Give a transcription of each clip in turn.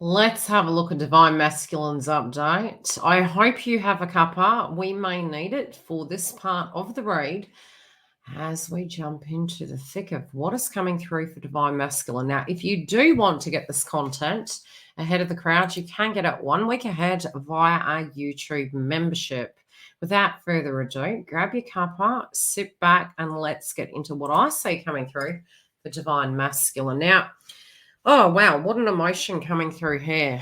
Let's have a look at Divine Masculine's update. I hope you have a cuppa. We may need it for this part of the read as we jump into the thick of what is coming through for Divine Masculine. Now, if you do want to get this content ahead of the crowd, you can get it 1 week ahead via our YouTube membership. Without further ado, grab your cuppa, sit back, and let's get into what I see coming through for Divine Masculine. Now, oh, wow, what an emotion coming through here.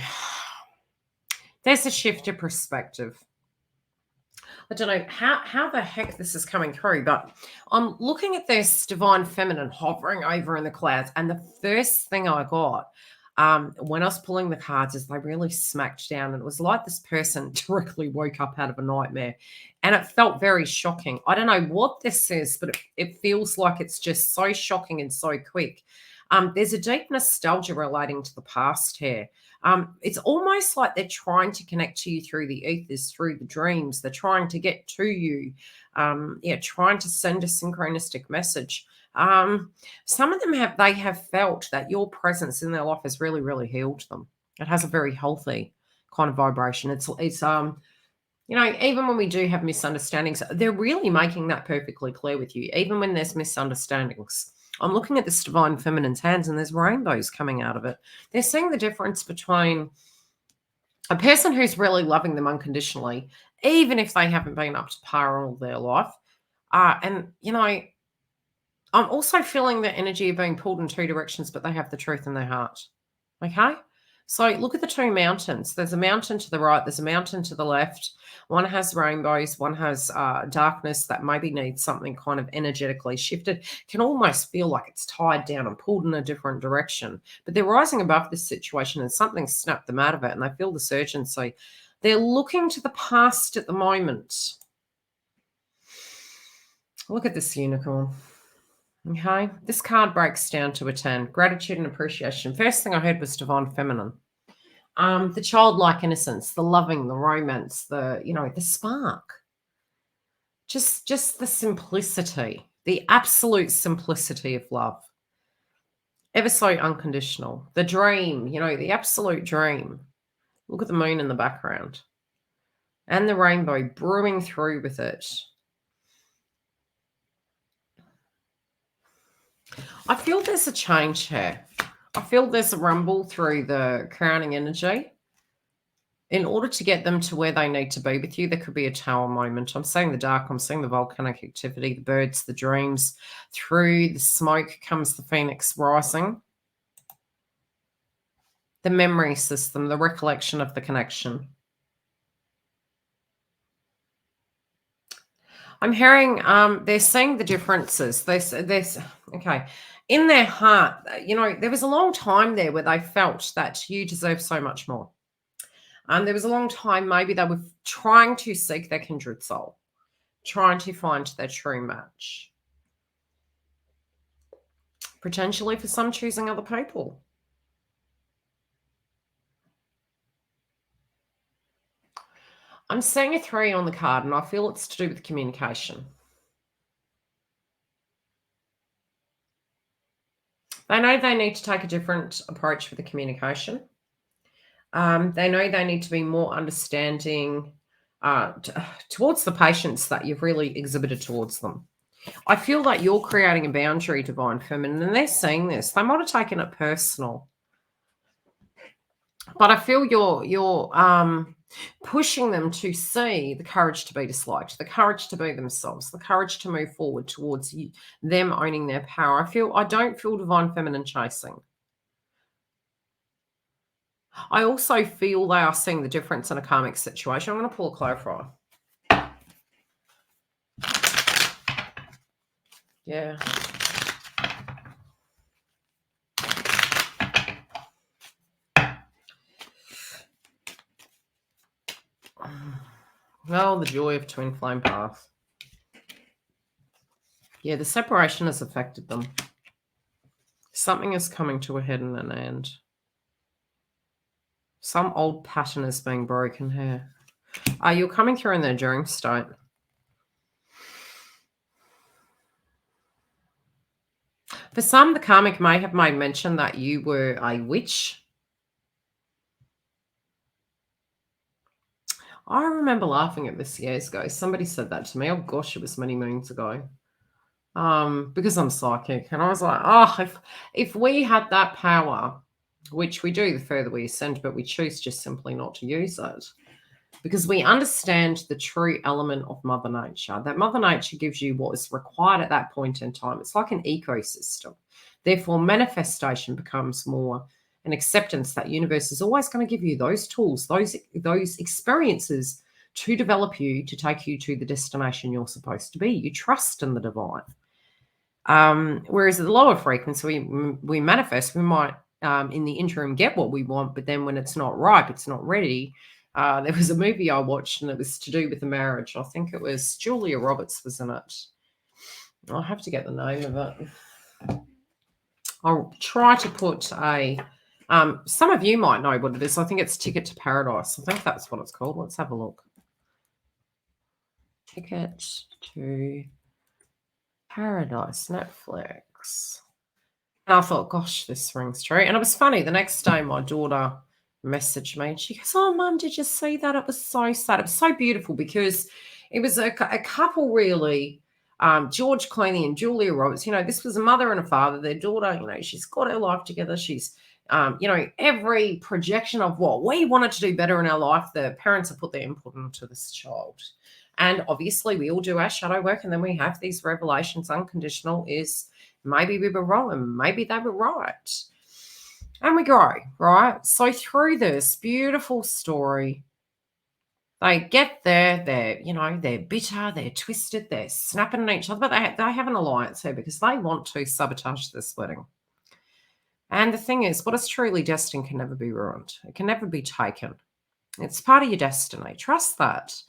There's a shift of perspective. I don't know how the heck this is coming through, but I'm looking at this divine feminine hovering over in the clouds, and the first thing I got when I was pulling the cards is they really smacked down, and it was like this person directly woke up out of a nightmare, and it felt very shocking. I don't know what this is, but it feels like it's just so shocking and so quick. There's a deep nostalgia relating to the past here. It's almost like they're trying to connect to you through the ethers, through the dreams. They're trying to get to you, trying to send a synchronistic message. Some of them have felt that your presence in their life has really, really healed them. It has a very healthy kind of vibration. It's even when we do have misunderstandings, they're really making that perfectly clear with you, even when there's misunderstandings. I'm looking at this divine feminine's hands and there's rainbows coming out of it. They're seeing the difference between a person who's really loving them unconditionally, even if they haven't been up to par all their life. I'm also feeling the energy of being pulled in two directions, but they have the truth in their heart. Okay? So look at the two mountains. There's a mountain to the right, there's a mountain to the left. One has rainbows, one has darkness that maybe needs something kind of energetically shifted. Can almost feel like it's tied down and pulled in a different direction. But they're rising above this situation and something snapped them out of it and they feel this urgency. They're looking to the past at the moment. Look at this unicorn. Okay, this card breaks down to a 10. Gratitude and appreciation. First thing I heard was divine feminine. The childlike innocence, the loving, the romance, the spark. Just the simplicity, the absolute simplicity of love. Ever so unconditional. The dream, the absolute dream. Look at the moon in the background. And the rainbow brewing through with it. I feel there's a change here. I feel there's a rumble through the crowning energy. In order to get them to where they need to be with you, there could be a tower moment. I'm seeing the dark, I'm seeing the volcanic activity, the birds, the dreams. Through the smoke comes the phoenix rising. The memory system, the recollection of the connection. I'm hearing they're seeing the differences. Okay. In their heart, there was a long time there where they felt that you deserve so much more. There was a long time maybe they were trying to seek their kindred soul, trying to find their true match. Potentially for some choosing other people. I'm seeing a 3 on the card and I feel it's to do with communication. They know they need to take a different approach for the communication. They know they need to be more understanding towards the patience that you've really exhibited towards them. I feel like you're creating a boundary, divine feminine, and they're seeing this. They might have taken it personal. But I feel you're pushing them to see the courage to be disliked, the courage to be themselves, the courage to move forward towards them owning their power. I don't feel divine feminine chasing. I also feel they are seeing the difference in a karmic situation. I'm going to pull a clarifier. Yeah. Well, the joy of twin flame path. Yeah, the separation has affected them. Something is coming to a head and an end. Some old pattern is being broken here. You're coming through in their dream state. For some, the karmic may have made mention that you were a witch. I remember laughing at this years ago. Somebody said that to me. Oh gosh, it was many moons ago. Because I'm psychic, and I was like, oh, if we had that power, which we do the further we ascend, but we choose just simply not to use it. Because we understand the true element of Mother Nature, that Mother Nature gives you what is required at that point in time. It's like an ecosystem. Therefore, manifestation becomes more an acceptance that universe is always going to give you those tools, those experiences to develop you, to take you to the destination you're supposed to be. You trust in the divine. Whereas at the lower frequency, we manifest, we might in the interim get what we want, but then when it's not ripe, it's not ready. There was a movie I watched and it was to do with the marriage. I think it was Julia Roberts was in it. I'll have to get the name of it. I'll try to put a, some of you might know what it is. I think it's Ticket to Paradise. I think that's what it's called. Let's have a look. Ticket to Paradise, Netflix. And I thought, gosh, this rings true. And it was funny. The next day, my daughter messaged me and she goes, oh, Mum, did you see that? It was so sad. It was so beautiful because it was a couple, really. George Clooney and Julia Roberts, this was a mother and a father. Their daughter, she's got her life together. She's, every projection of what we wanted to do better in our life, the parents have put their input into this child. And obviously, we all do our shadow work, and then we have these revelations. Unconditional is maybe we were wrong, and maybe they were right. And we grow, right? So through this beautiful story, they get there, they're bitter, they're twisted, they're snapping at each other, but they have an alliance here because they want to sabotage this wedding. And the thing is, what is truly destined can never be ruined. It can never be taken. It's part of your destiny. Trust that.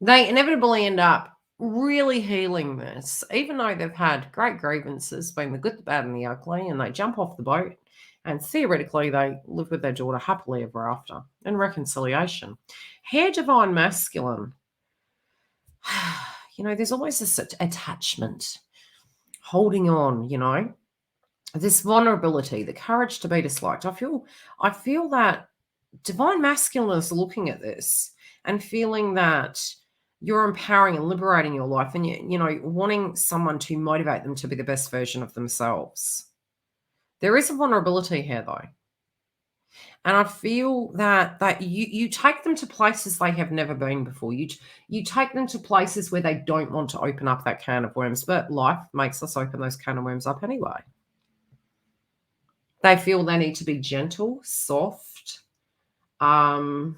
They inevitably end up really healing this, even though they've had great grievances, being the good, the bad, and the ugly, and they jump off the boat, and theoretically they live with their daughter happily ever after in reconciliation. Hair divine masculine, there's always this attachment, holding on, this vulnerability, the courage to be disliked. I feel that divine masculine is looking at this and feeling that you're empowering and liberating your life, and wanting someone to motivate them to be the best version of themselves. There is a vulnerability here, though, and I feel that you take them to places they have never been before. You take them to places where they don't want to open up that can of worms, but life makes us open those can of worms up anyway. They feel they need to be gentle, soft, vulnerable.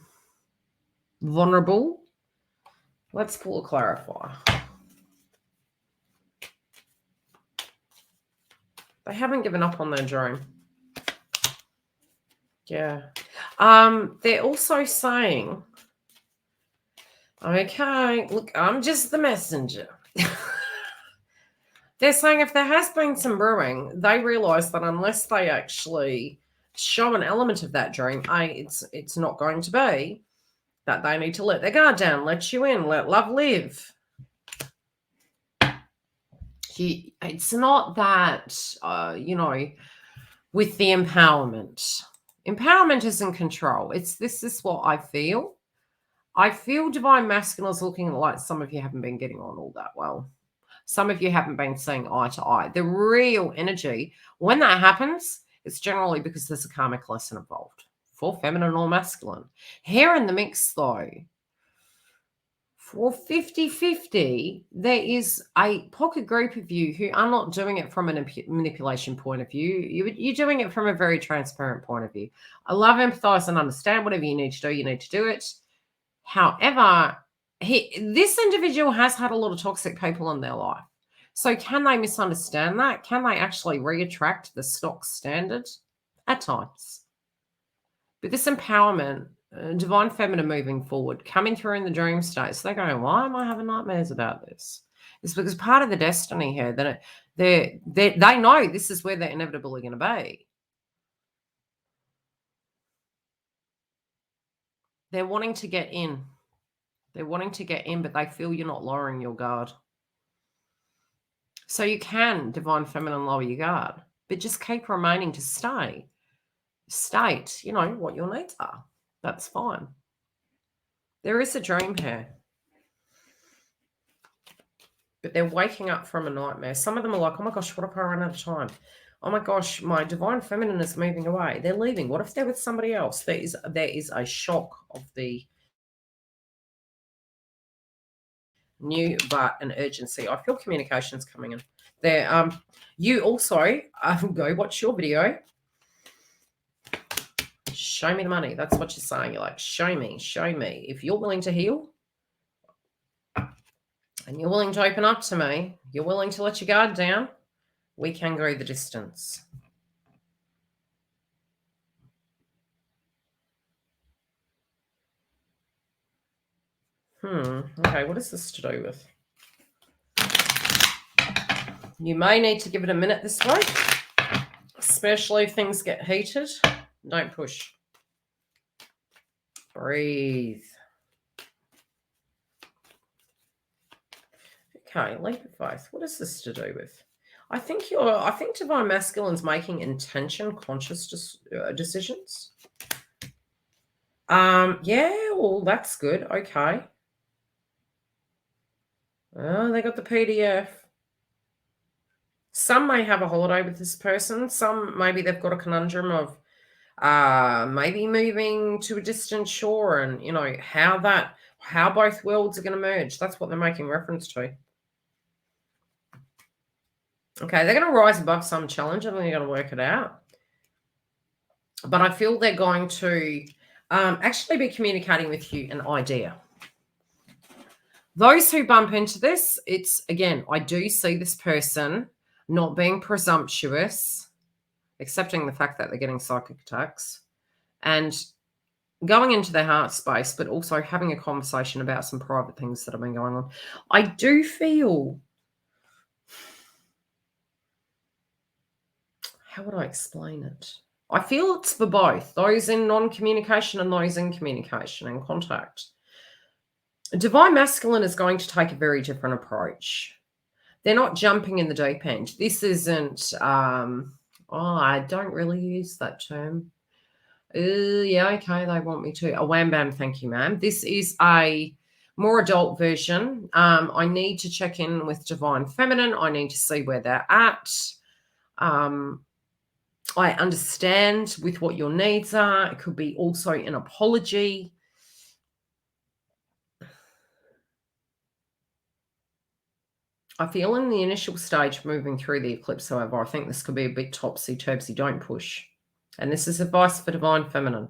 Let's pull a clarifier. They haven't given up on their dream. Yeah. They're also saying, okay, look, I'm just the messenger. They're saying if there has been some brewing, they realise that unless they actually show an element of that dream, it's not going to be, that they need to let their guard down, let you in, let love live. It's not that, with the empowerment. Empowerment isn't control. This is what I feel. I feel divine masculine is looking like some of you haven't been getting on all that well. Some of you haven't been seeing eye to eye. The real energy, when that happens, it's generally because there's a karmic lesson involved for feminine or masculine. Here in the mix, though, for 50-50, there is a pocket group of you who are not doing it from a manipulation point of view. You're doing it from a very transparent point of view. I love, empathize, and understand. Whatever you need to do it. However, this individual has had a lot of toxic people in their life. So can they misunderstand that? Can they actually reattract the stock standard? At times. But this empowerment, divine feminine moving forward, coming through in the dream state, so they're going, why am I having nightmares about this? It's because part of the destiny here that they know this is where they're inevitably going to be. They're wanting to get in. But they feel you're not lowering your guard. So you can, divine feminine, lower your guard, but just keep remaining to state, what your needs are. That's fine. There is a dream here. But they're waking up from a nightmare. Some of them are like, oh my gosh, what if I run out of time? Oh my gosh, my divine feminine is moving away. They're leaving. What if they're with somebody else? There is a shock of the new, but an urgency. I feel communication's coming in. There, you also go watch your video. Show me the money. That's what you're saying. You're like, show me, show me. If you're willing to heal and you're willing to open up to me, you're willing to let your guard down, we can go the distance. Okay, what is this to do with? You may need to give it a minute this week, especially if things get heated. Don't push. Breathe. Okay, leap of faith. What is this to do with? I think divine masculine's making intention conscious decisions. Yeah, well, that's good. Okay. Oh, they got the PDF. Some may have a holiday with this person. Some, maybe they've got a conundrum of maybe moving to a distant shore and, you know, how both worlds are going to merge. That's what they're making reference to. Okay, they're going to rise above some challenge and they're going to work it out. But I feel they're going to actually be communicating with you an idea. Those who bump into this, it's, again, I do see this person not being presumptuous, accepting the fact that they're getting psychic attacks, and going into their heart space, but also having a conversation about some private things that have been going on. I do feel, how would I explain it? I feel it's for both, those in non-communication and those in communication and contact. Divine masculine is going to take a very different approach. They're not jumping in the deep end. This isn't, I don't really use that term. Yeah, okay, they want me to. A wham bam, thank you, ma'am. This is a more adult version. I need to check in with divine feminine. I need to see where they're at. I understand with what your needs are. It could be also an apology. I feel in the initial stage moving through the eclipse, however, I think this could be a bit topsy-turvy. Don't push. And this is advice for divine feminine.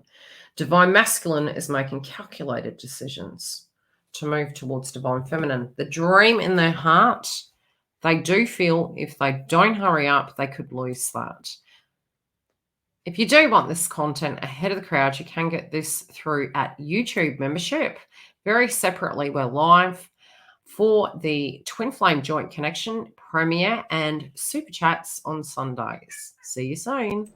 Divine masculine is making calculated decisions to move towards divine feminine. The dream in their heart, they do feel if they don't hurry up, they could lose that. If you do want this content ahead of the crowd, you can get this through at YouTube membership. Very separately, we're live for the Twin Flame Joint Connection premiere and super chats on Sundays. See you soon.